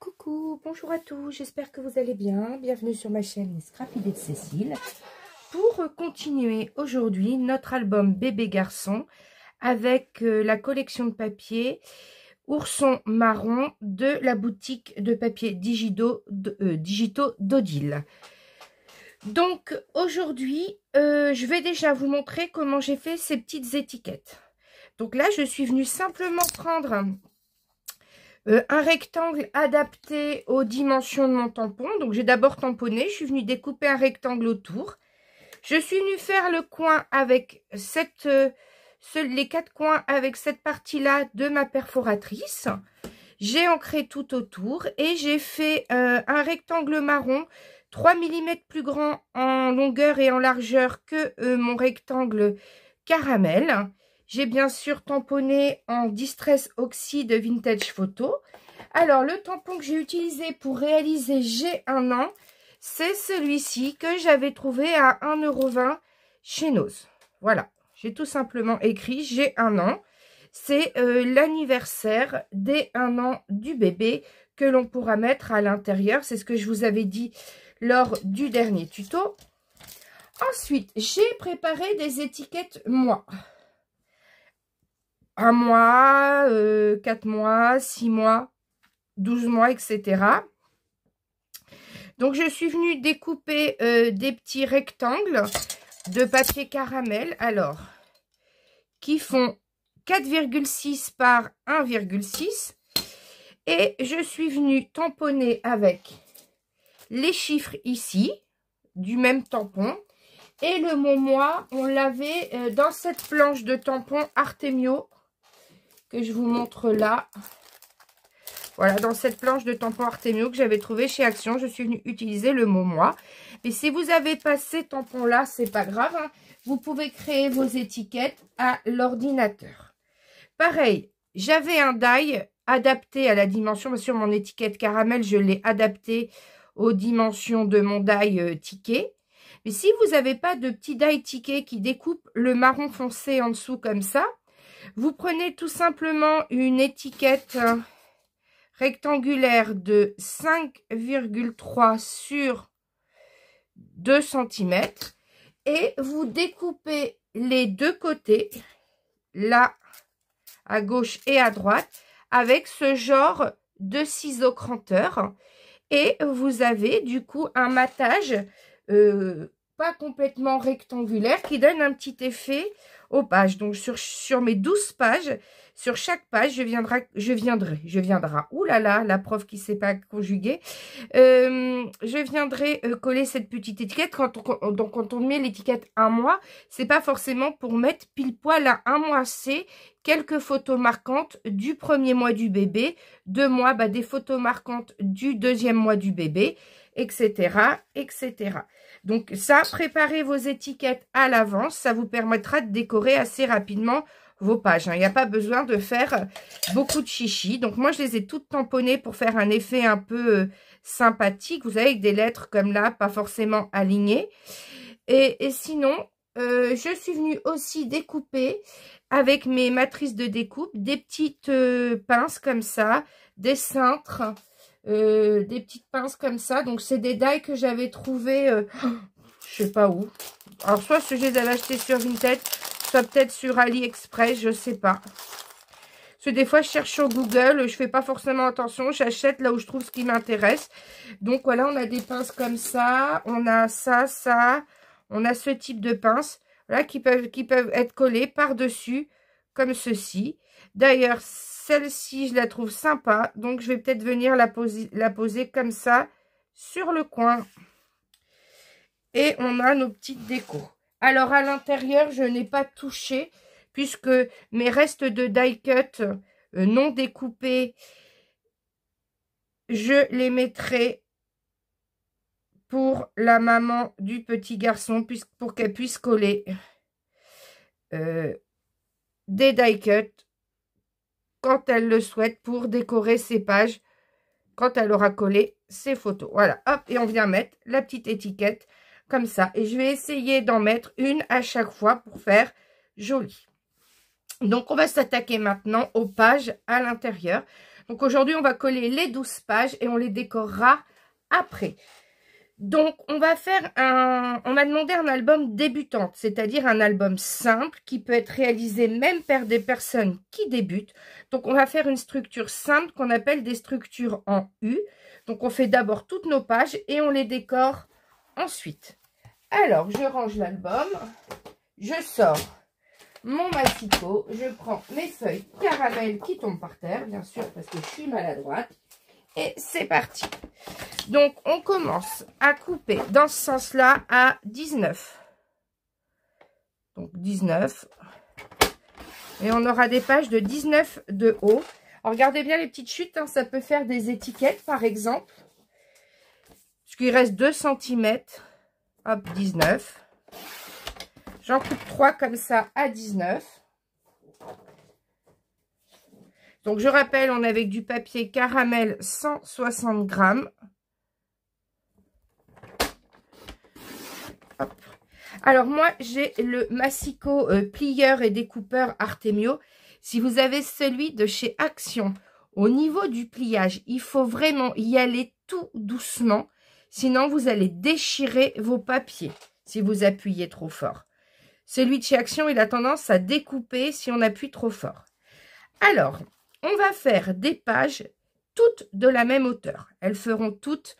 Coucou, bonjour à tous, j'espère que vous allez bien. Bienvenue sur ma chaîne Scrap Idées de Cécile. Pour continuer aujourd'hui notre album bébé garçon avec la collection de papier Ourson marron de la boutique de papier digitaux d'Odile. Donc aujourd'hui, je vais déjà vous montrer comment j'ai fait ces petites étiquettes. Donc là, je suis venue simplement prendre un rectangle adapté aux dimensions de mon tampon. Donc j'ai d'abord tamponné, je suis venue découper un rectangle autour. Je suis venue faire le coin avec les 4 coins avec cette partie-là de ma perforatrice. J'ai ancré tout autour et j'ai fait un rectangle marron 3 mm plus grand en longueur et en largeur que mon rectangle caramel. J'ai bien sûr tamponné en Distress Oxy de Vintage Photo. Alors, le tampon que j'ai utilisé pour réaliser J'ai un an, c'est celui-ci que j'avais trouvé à 1,20 € chez Noz. Voilà, j'ai tout simplement écrit J'ai un an. C'est l'anniversaire des 1 an du bébé que l'on pourra mettre à l'intérieur. C'est ce que je vous avais dit lors du dernier tuto. Ensuite, j'ai préparé des étiquettes moi. 1 mois, 4 mois, 6 mois, 12 mois, etc. Donc, je suis venue découper des petits rectangles de papier caramel, alors, qui font 4,6 par 1,6. Et je suis venue tamponner avec les chiffres ici, du même tampon. Et le mot moi, on l'avait dans cette planche de tampon Artemio, que je vous montre là. Voilà, dans cette planche de tampon Artemio que j'avais trouvé chez Action, je suis venue utiliser le mot moi. Mais si vous n'avez pas ces tampons-là, c'est pas grave, hein. Vous pouvez créer vos étiquettes à l'ordinateur. Pareil, j'avais un die adapté à la dimension. Bien sûr, mon étiquette caramel, je l'ai adapté aux dimensions de mon die ticket. Mais si vous n'avez pas de petit die ticket qui découpe le marron foncé en dessous comme ça, vous prenez tout simplement une étiquette rectangulaire de 5,3 sur 2 cm et vous découpez les deux côtés, là à gauche et à droite, avec ce genre de ciseaux cranteurs. Et vous avez du coup un matage pas complètement rectangulaire qui donne un petit effet aux pages. Donc sur mes 12 pages, sur chaque page, je viendrai, oulala, la prof qui ne sait pas conjuguer, je viendrai coller cette petite étiquette. Quand on met l'étiquette 1 mois, c'est pas forcément pour mettre pile poil à 1 mois, c'est quelques photos marquantes du premier mois du bébé, 2 mois, des photos marquantes du deuxième mois du bébé, etc., etc. Donc ça, préparez vos étiquettes à l'avance, ça vous permettra de décorer assez rapidement vos pages. Il n'y a pas besoin de faire beaucoup de chichi. Donc moi, je les ai toutes tamponnées pour faire un effet un peu sympathique. Vous savez, avec des lettres comme là, pas forcément alignées. Et sinon, je suis venue aussi découper avec mes matrices de découpe des petites pinces comme ça, des cintres, des petites pinces comme ça. Donc c'est des die que j'avais trouvé je sais pas où. Alors soit je les avais achetés sur Vinted, soit peut-être sur AliExpress, je sais pas. Parce que des fois je cherche sur Google, je fais pas forcément attention, j'achète là où je trouve ce qui m'intéresse. Donc voilà, on a des pinces comme ça, on a ça, on a ce type de pinces, voilà, qui peuvent être collées par-dessus comme ceci. D'ailleurs, celle-ci, je la trouve sympa. Donc, je vais peut-être venir la poser comme ça sur le coin. Et on a nos petites décos. Alors, à l'intérieur, je n'ai pas touché puisque mes restes de die cut non découpés, je les mettrai pour la maman du petit garçon pour qu'elle puisse coller des die cut quand elle le souhaite pour décorer ses pages, quand elle aura collé ses photos. Voilà, hop, et on vient mettre la petite étiquette comme ça. Et je vais essayer d'en mettre une à chaque fois pour faire joli. Donc, on va s'attaquer maintenant aux pages à l'intérieur. Donc aujourd'hui, on va coller les 12 pages et on les décorera après. Donc, on va demander un album débutante, c'est-à-dire un album simple qui peut être réalisé même par des personnes qui débutent. Donc, on va faire une structure simple qu'on appelle des structures en U. Donc, on fait d'abord toutes nos pages et on les décore ensuite. Alors, je range l'album, je sors mon massicot, je prends mes feuilles caramel qui tombent par terre, bien sûr, parce que je suis maladroite. Et c'est parti. Donc, on commence à couper dans ce sens-là à 19. Donc, 19. Et on aura des pages de 19 de haut. Alors, regardez bien les petites chutes. Hein, ça peut faire des étiquettes, par exemple. Parce qu'il reste 2 cm. Hop, 19. J'en coupe 3 comme ça à 19. Donc, je rappelle, on est avec du papier caramel 160 grammes. Hop. Alors, moi, j'ai le massicot plieur et découpeur Artemio. Si vous avez celui de chez Action, au niveau du pliage, il faut vraiment y aller tout doucement. Sinon, vous allez déchirer vos papiers si vous appuyez trop fort. Celui de chez Action, il a tendance à découper si on appuie trop fort. Alors, on va faire des pages toutes de la même hauteur. Elles feront toutes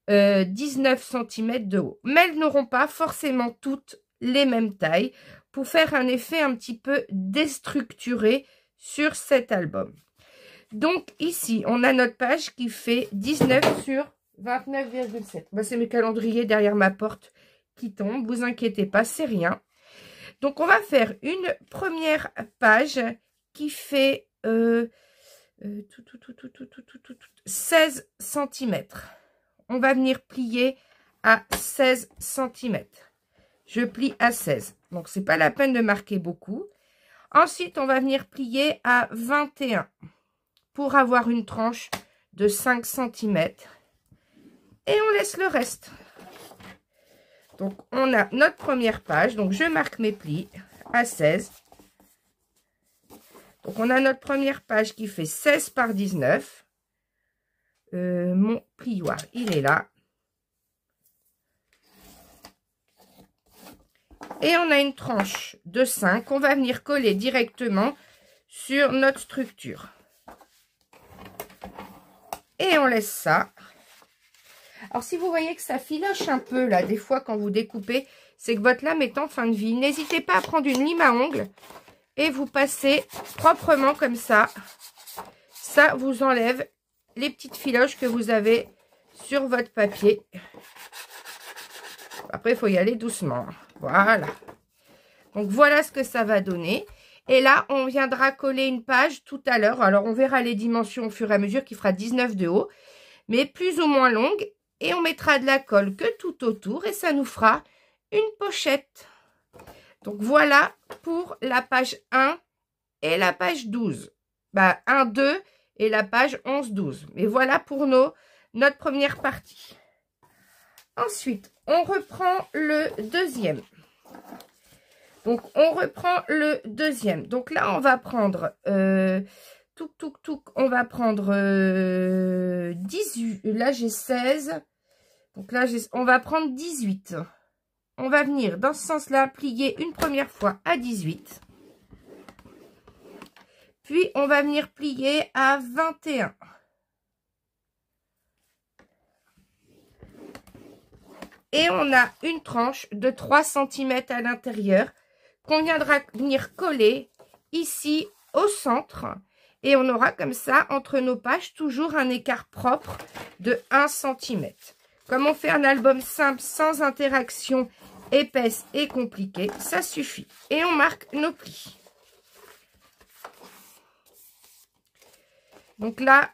19 cm de haut. Mais elles n'auront pas forcément toutes les mêmes tailles pour faire un effet un petit peu déstructuré sur cet album. Donc ici, on a notre page qui fait 19 sur 29,7. Ben, c'est mes calendriers derrière ma porte qui tombent. Vous inquiétez pas, c'est rien. Donc on va faire une première page qui fait 16 cm. On va venir plier à 16 cm. Je plie à 16. Donc, c'est pas la peine de marquer beaucoup. Ensuite, on va venir plier à 21 pour avoir une tranche de 5 cm. Et on laisse le reste. Donc, on a notre première page. Donc, je marque mes plis à 16. Donc, on a notre première page qui fait 16 par 19. Mon plioir, il est là. Et on a une tranche de 5 qu'on va venir coller directement sur notre structure. Et on laisse ça. Alors, si vous voyez que ça filoche un peu, là, des fois, quand vous découpez, c'est que votre lame est en fin de vie. N'hésitez pas à prendre une lime à ongles et vous passez proprement comme ça. Ça vous enlève les petites filoches que vous avez sur votre papier. Après, il faut y aller doucement. Voilà. Donc, voilà ce que ça va donner. Et là, on viendra coller une page tout à l'heure. Alors, on verra les dimensions au fur et à mesure qui fera 19 de haut, mais plus ou moins longue. Et on mettra de la colle que tout autour et ça nous fera une pochette. Donc, voilà pour la page 1 et la page 12. Bah, 1, 2 et la page 11, 12. Mais voilà pour notre première partie. Ensuite, on reprend le deuxième. Donc, on reprend le deuxième. Donc là, on va prendre, on va prendre 18. Là, j'ai 16. Donc là, on va prendre 18. On va venir dans ce sens-là, plier une première fois à 18. Puis, on va venir plier à 21. Et on a une tranche de 3 cm à l'intérieur qu'on viendra venir coller ici au centre. Et on aura comme ça, entre nos pages, toujours un écart propre de 1 cm. Comme on fait un album simple, sans interaction épaisse et compliquée, ça suffit. Et on marque nos plis. Donc là,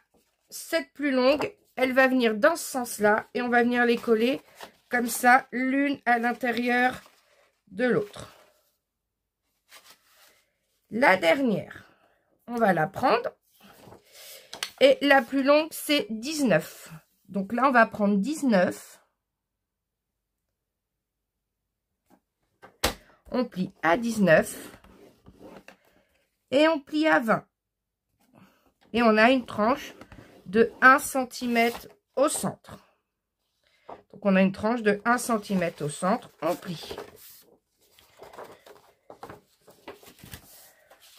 cette plus longue, elle va venir dans ce sens-là. Et on va venir les coller comme ça, l'une à l'intérieur de l'autre. La dernière, on va la prendre. Et la plus longue, c'est 19. Donc là, on va prendre 19. On plie à 19. Et on plie à 20. Et on a une tranche de 1 cm au centre. Donc, on a une tranche de 1 cm au centre. On plie.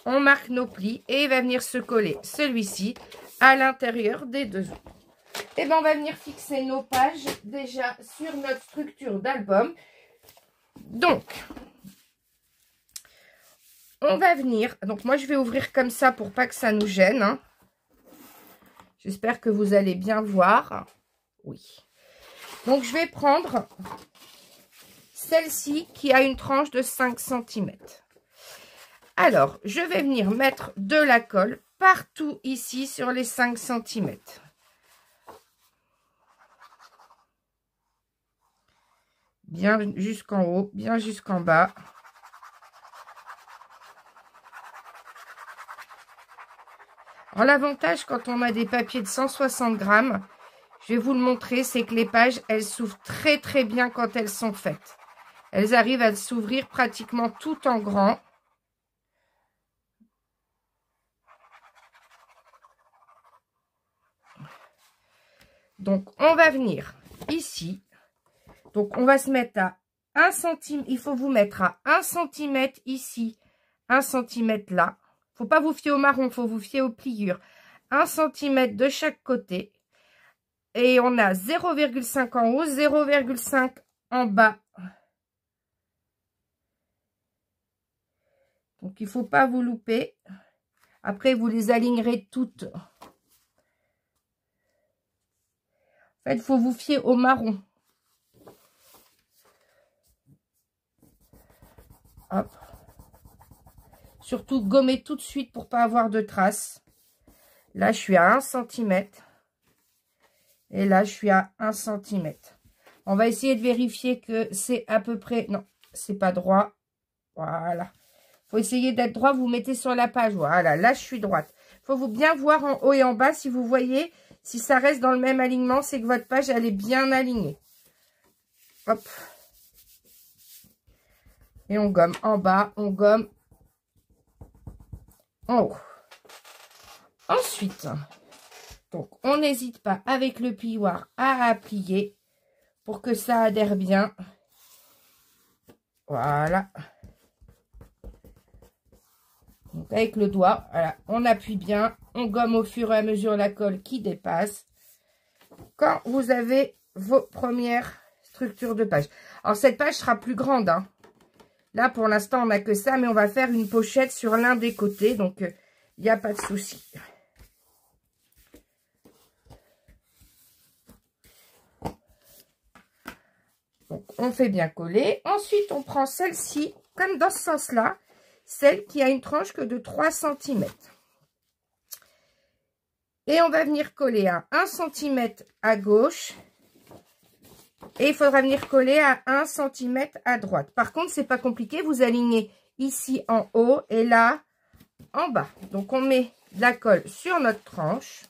On marque nos plis et il va venir se coller celui-ci à l'intérieur des deux autres. Et bien, on va venir fixer nos pages déjà sur notre structure d'album. Donc, on va venir... Donc, moi, je vais ouvrir comme ça pour pas que ça nous gêne. Hein. J'espère que vous allez bien voir. Oui. Donc, je vais prendre celle-ci qui a une tranche de 5 cm. Alors, je vais venir mettre de la colle partout ici sur les 5 cm. Bien jusqu'en haut, bien jusqu'en bas. Alors, l'avantage quand on a des papiers de 160 grammes, je vais vous le montrer, c'est que les pages, elles s'ouvrent très très bien quand elles sont faites. Elles arrivent à s'ouvrir pratiquement tout en grand. Donc, on va venir ici. Donc, on va se mettre à 1 cm. Il faut vous mettre à 1 cm ici, 1 cm là. Il ne faut pas vous fier au marron, il faut vous fier aux pliures. 1 cm de chaque côté. Et on a 0,5 en haut, 0,5 en bas. Donc, il ne faut pas vous louper. Après, vous les alignerez toutes. En fait, il faut vous fier au marron. Hop. Surtout, gommez tout de suite pour pas avoir de traces. Là, je suis à 1 cm. Et là, je suis à 1 cm. On va essayer de vérifier que c'est à peu près... Non, c'est pas droit. Voilà. Il faut essayer d'être droit. Vous mettez sur la page. Voilà, là, je suis droite. Il faut vous bien voir en haut et en bas. Si vous voyez, si ça reste dans le même alignement, c'est que votre page, elle est bien alignée. Hop. Et on gomme en bas, on gomme en haut. Ensuite, donc on n'hésite pas avec le plioir à plier pour que ça adhère bien. Voilà. Donc avec le doigt, voilà, on appuie bien, on gomme au fur et à mesure la colle qui dépasse. Quand vous avez vos premières structures de page. Alors cette page sera plus grande, hein. Là, pour l'instant, on n'a que ça, mais on va faire une pochette sur l'un des côtés. Donc, il n'y a pas de souci. Donc, on fait bien coller. Ensuite, on prend celle-ci, comme dans ce sens-là, celle qui a une tranche que de 3 cm. Et on va venir coller à 1 cm à gauche. Et il faudra venir coller à 1 cm à droite. Par contre, c'est pas compliqué. Vous alignez ici en haut et là en bas. Donc, on met de la colle sur notre tranche.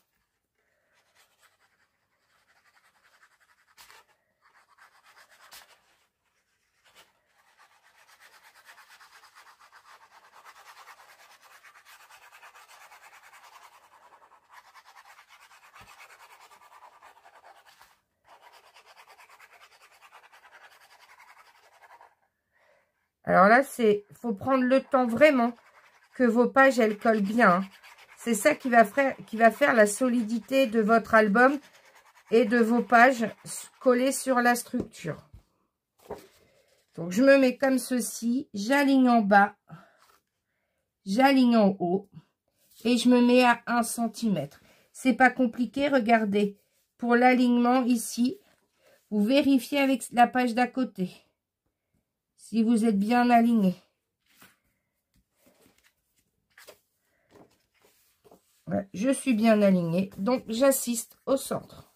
Alors là, faut prendre le temps vraiment que vos pages, elles collent bien. C'est ça qui va faire la solidité de votre album et de vos pages collées sur la structure. Donc, je me mets comme ceci. J'aligne en bas. J'aligne en haut. Et je me mets à 1 cm. C'est pas compliqué, regardez. Pour l'alignement ici, vous vérifiez avec la page d'à côté. Si vous êtes bien aligné. Voilà, je suis bien alignée, donc j'assiste au centre.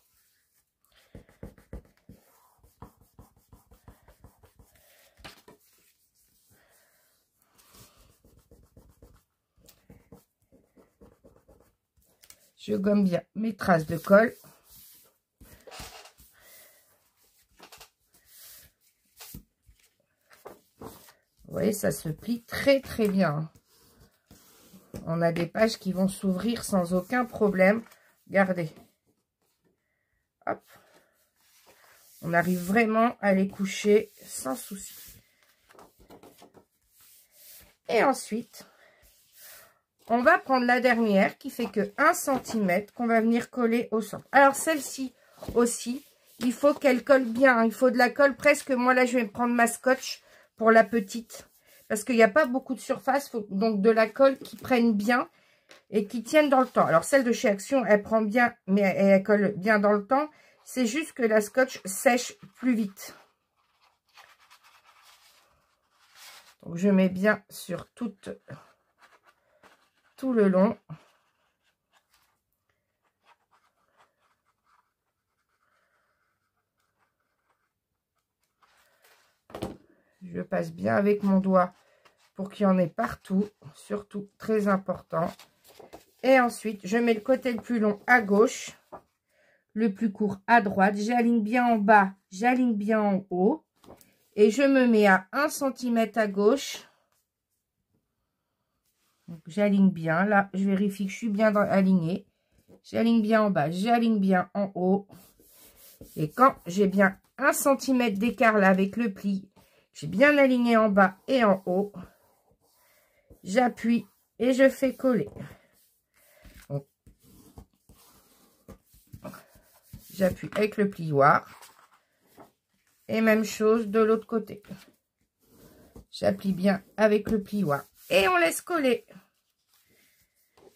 Je gomme bien mes traces de colle. Vous voyez, ça se plie très très bien. On a des pages qui vont s'ouvrir sans aucun problème. Regardez. Hop. On arrive vraiment à les coucher sans souci. Et ensuite, on va prendre la dernière qui fait que 1 cm qu'on va venir coller au centre. Alors celle-ci aussi, il faut qu'elle colle bien. Hein. Il faut de la colle presque. Moi là, je vais prendre ma scotch pour la petite. Parce qu'il n'y a pas beaucoup de surface. Il faut donc de la colle qui prenne bien et qui tienne dans le temps. Alors celle de chez Action, elle prend bien, mais elle colle bien dans le temps. C'est juste que la scotch sèche plus vite. Donc je mets bien sur tout le long. Je passe bien avec mon doigt pour qu'il y en ait partout, surtout très important. Et ensuite, je mets le côté le plus long à gauche, le plus court à droite. J'aligne bien en bas, j'aligne bien en haut. Et je me mets à 1 cm à gauche. J'aligne bien. Là, je vérifie que je suis bien aligné. J'aligne bien en bas, j'aligne bien en haut. Et quand j'ai bien 1 cm d'écart là avec le pli, j'ai bien aligné en bas et en haut, j'appuie et je fais coller. J'appuie avec le plioir. Et même chose de l'autre côté. J'appuie bien avec le plioir. Et on laisse coller.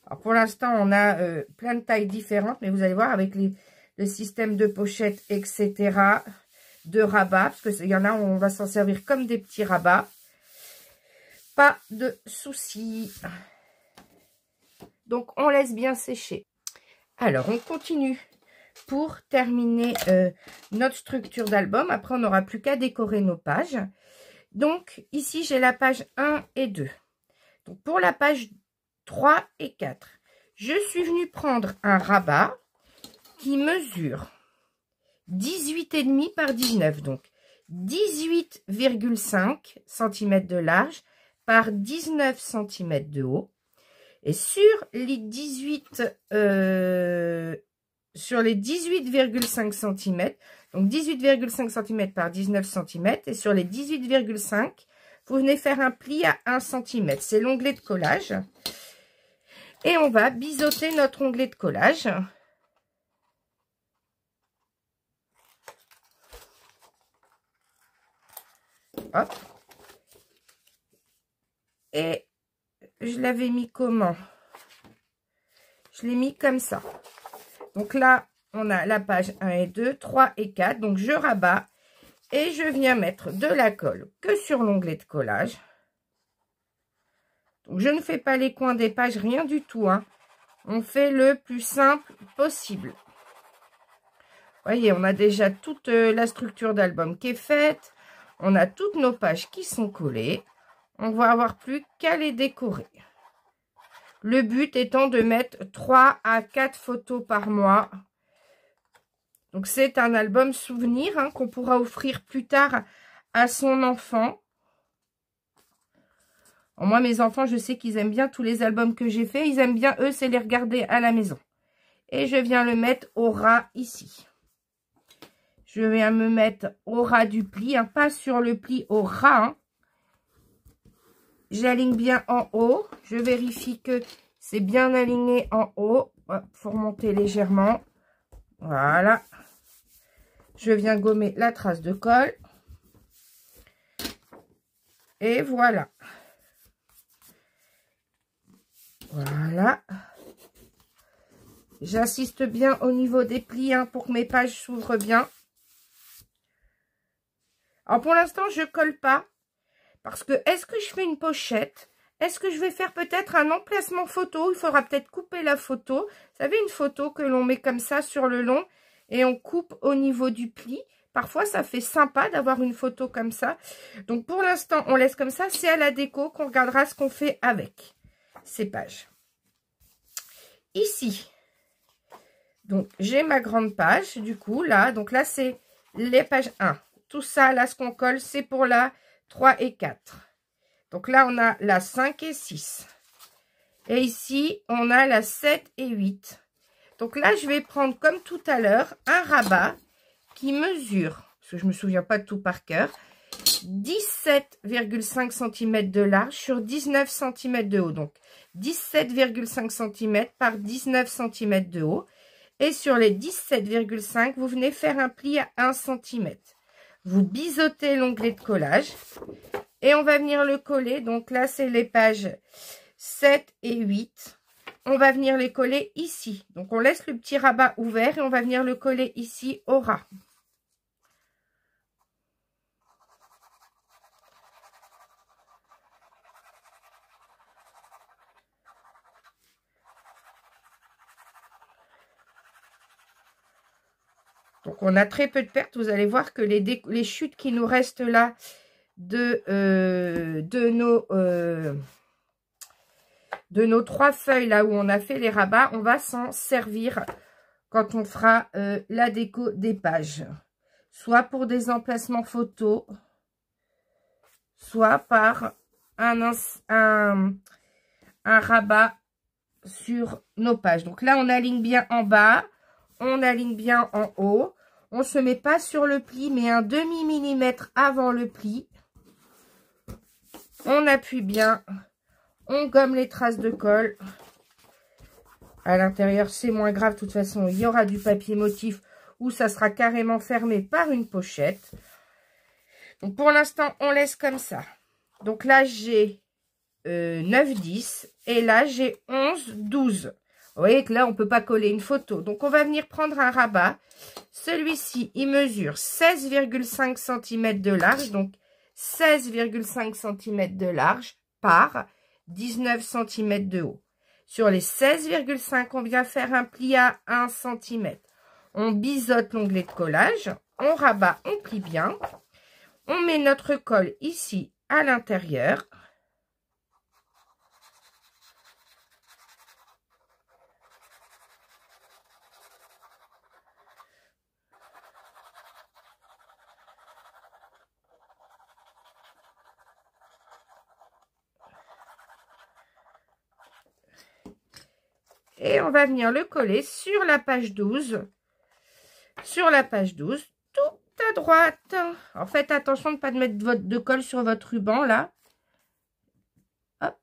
Alors pour l'instant, on a plein de tailles différentes. Mais vous allez voir avec le système de pochette, etc. De rabat. Parce qu'il y en a où on va s'en servir comme des petits rabats. Pas de souci. Donc on laisse bien sécher. Alors on continue. Pour terminer notre structure d'album. Après, on n'aura plus qu'à décorer nos pages. Donc, ici, j'ai la page 1 et 2. Donc, pour la page 3 et 4, je suis venue prendre un rabat qui mesure 18,5 par 19. Donc, 18,5 cm de large par 19 cm de haut. Et sur les 18,5 cm, donc 18,5 cm par 19 cm, et sur les 18,5, vous venez faire un pli à 1 cm. C'est l'onglet de collage. Et on va biseauter notre onglet de collage. Hop. Et je l'avais mis comment? Je l'ai mis comme ça. Donc là, on a la page 1 et 2, 3 et 4. Donc, je rabats et je viens mettre de la colle que sur l'onglet de collage. Donc, je ne fais pas les coins des pages, rien du tout. Hein. On fait le plus simple possible. Vous voyez, on a déjà toute la structure d'album qui est faite. On a toutes nos pages qui sont collées. On va avoir plus qu'à les décorer. Le but étant de mettre 3 à 4 photos par mois. Donc, c'est un album souvenir hein, qu'on pourra offrir plus tard à son enfant. Alors, moi, mes enfants, je sais qu'ils aiment bien tous les albums que j'ai faits. Ils aiment bien, eux, c'est les regarder à la maison. Et je viens le mettre au ras ici. Je viens me mettre au ras du pli, hein, pas sur le pli, au ras. Hein. J'aligne bien en haut. Je vérifie que c'est bien aligné en haut. Il faut remonter légèrement. Voilà. Je viens gommer la trace de colle. Et voilà. Voilà. J'insiste bien au niveau des plis hein, pour que mes pages s'ouvrent bien. Alors pour l'instant, je colle pas. Parce que est-ce que je fais une pochette? Est-ce que je vais faire peut-être un emplacement photo? Il faudra peut-être couper la photo. Vous savez, une photo que l'on met comme ça sur le long. Et on coupe au niveau du pli. Parfois, ça fait sympa d'avoir une photo comme ça. Donc, pour l'instant, on laisse comme ça. C'est à la déco qu'on regardera ce qu'on fait avec ces pages. Ici, donc, j'ai ma grande page, du coup, là. Donc, là, c'est les pages 1. Tout ça, là, ce qu'on colle, c'est pour la 3 et 4. Donc, là, on a la 5 et 6. Et ici, on a la 7 et 8. Donc là, je vais prendre, comme tout à l'heure, un rabat qui mesure, parce que je ne me souviens pas de tout par cœur, 17,5 cm de large sur 19 cm de haut. Donc, 17,5 cm par 19 cm de haut. Et sur les 17,5, vous venez faire un pli à 1 cm. Vous biseautez l'onglet de collage. Et on va venir le coller. Donc là, c'est les pages 7 et 8. On va venir les coller ici. Donc, on laisse le petit rabat ouvert et on va venir le coller ici au ras. Donc, on a très peu de pertes. Vous allez voir que les chutes qui nous restent là de nos 3 feuilles, là où on a fait les rabats, on va s'en servir quand on fera la déco des pages. Soit pour des emplacements photos, soit par un rabat sur nos pages. Donc là, on aligne bien en bas. On aligne bien en haut. On ne se met pas sur le pli, mais un demi-millimètre avant le pli. On appuie bien. On gomme les traces de colle. À l'intérieur, c'est moins grave. De toute façon, il y aura du papier motif où ça sera carrément fermé par une pochette. Donc, pour l'instant, on laisse comme ça. Donc là, j'ai 9-10. Et là, j'ai 11-12. Vous voyez que là, on ne peut pas coller une photo. Donc, on va venir prendre un rabat. Celui-ci, il mesure 16,5 cm de large. Donc, 16,5 cm de large par 19 cm de haut. Sur les 16,5, on vient faire un pli à 1 cm. On biseaute l'onglet de collage. On rabat, on plie bien. On met notre colle ici à l'intérieur. Et on va venir le coller sur la page 12. Sur la page 12, tout à droite. En fait, attention de ne pas mettre de colle sur votre ruban, là. Hop.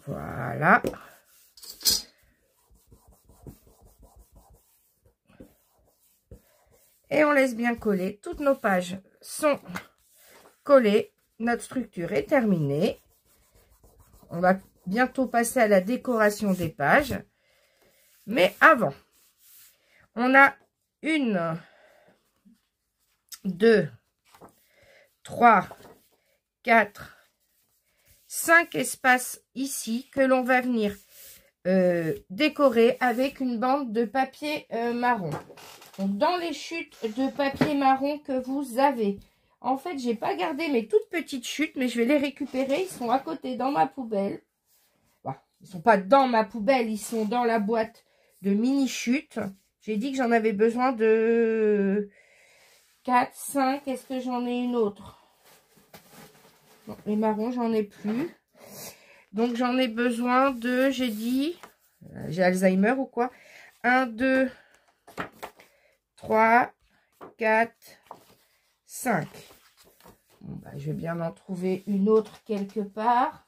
Voilà. Et on laisse bien coller. Toutes nos pages sont collées. Notre structure est terminée. On va bientôt passer à la décoration des pages. Mais avant, on a 1, 2, 3, 4, 5 espaces ici que l'on va venir décorer avec une bande de papier marron. Donc, dans les chutes de papier marron que vous avez, en fait, j'ai pas gardé mes toutes petites chutes, mais je vais les récupérer. Ils sont à côté dans ma poubelle. Bon, ils sont pas dans ma poubelle, ils sont dans la boîte de mini chutes. J'ai dit que j'en avais besoin de 4, 5. Est-ce que j'en ai une autre? Non, les marrons, j'en ai plus. Donc, j'en ai besoin de, j'ai dit, j'ai Alzheimer ou quoi? 1, 2, 3, 4, 5. Bon, bah, je vais bien en trouver une autre quelque part.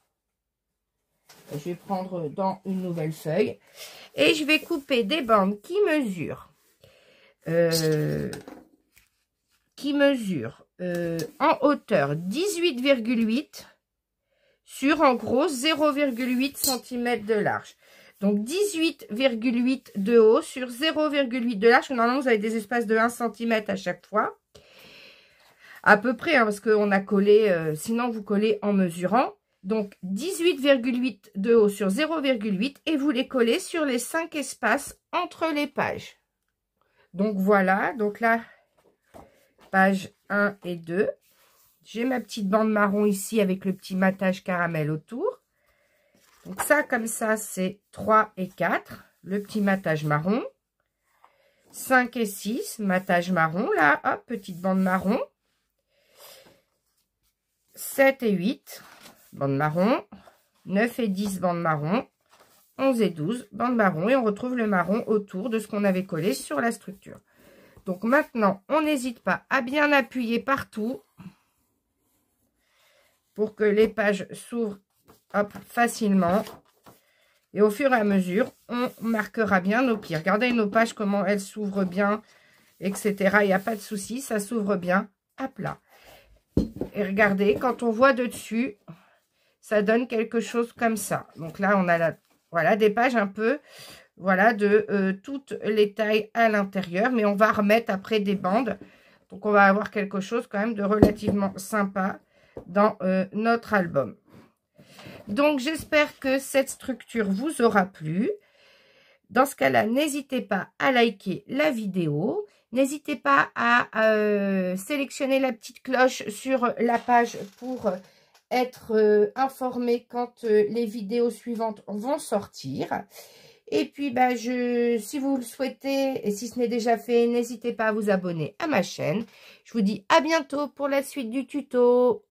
Je vais prendre dans une nouvelle feuille. Et je vais couper des bandes qui mesurent. En hauteur 18,8 sur en gros 0,8 cm de large. Donc 18,8 de haut sur 0,8 de large. Normalement, vous avez des espaces de 1 cm à chaque fois. À peu près, hein, parce qu'on a collé, sinon vous collez en mesurant. Donc 18,8 de haut sur 0,8 et vous les collez sur les 5 espaces entre les pages. Donc voilà, donc là, page 1 et 2. J'ai ma petite bande marron ici avec le petit matage caramel autour. Donc ça, comme ça, c'est 3 et 4, le petit matage marron. 5 et 6, matage marron, là, hop, petite bande marron. 7 et 8, bande marron. 9 et 10, bande marron. 11 et 12, bande marron. Et on retrouve le marron autour de ce qu'on avait collé sur la structure. Donc maintenant, on n'hésite pas à bien appuyer partout pour que les pages s'ouvrent facilement. Et au fur et à mesure, on marquera bien nos plis. Regardez nos pages, comment elles s'ouvrent bien, etc. Il n'y a pas de souci, ça s'ouvre bien à plat. Et regardez, quand on voit de dessus, ça donne quelque chose comme ça. Donc là, on a voilà, des pages un peu, voilà, de toutes les tailles à l'intérieur. Mais on va remettre après des bandes. Donc on va avoir quelque chose quand même de relativement sympa dans notre album. Donc, j'espère que cette structure vous aura plu. Dans ce cas-là, n'hésitez pas à liker la vidéo. N'hésitez pas à sélectionner la petite cloche sur la page pour être informé quand les vidéos suivantes vont sortir. Et puis, si vous le souhaitez, et si ce n'est déjà fait, n'hésitez pas à vous abonner à ma chaîne. Je vous dis à bientôt pour la suite du tuto.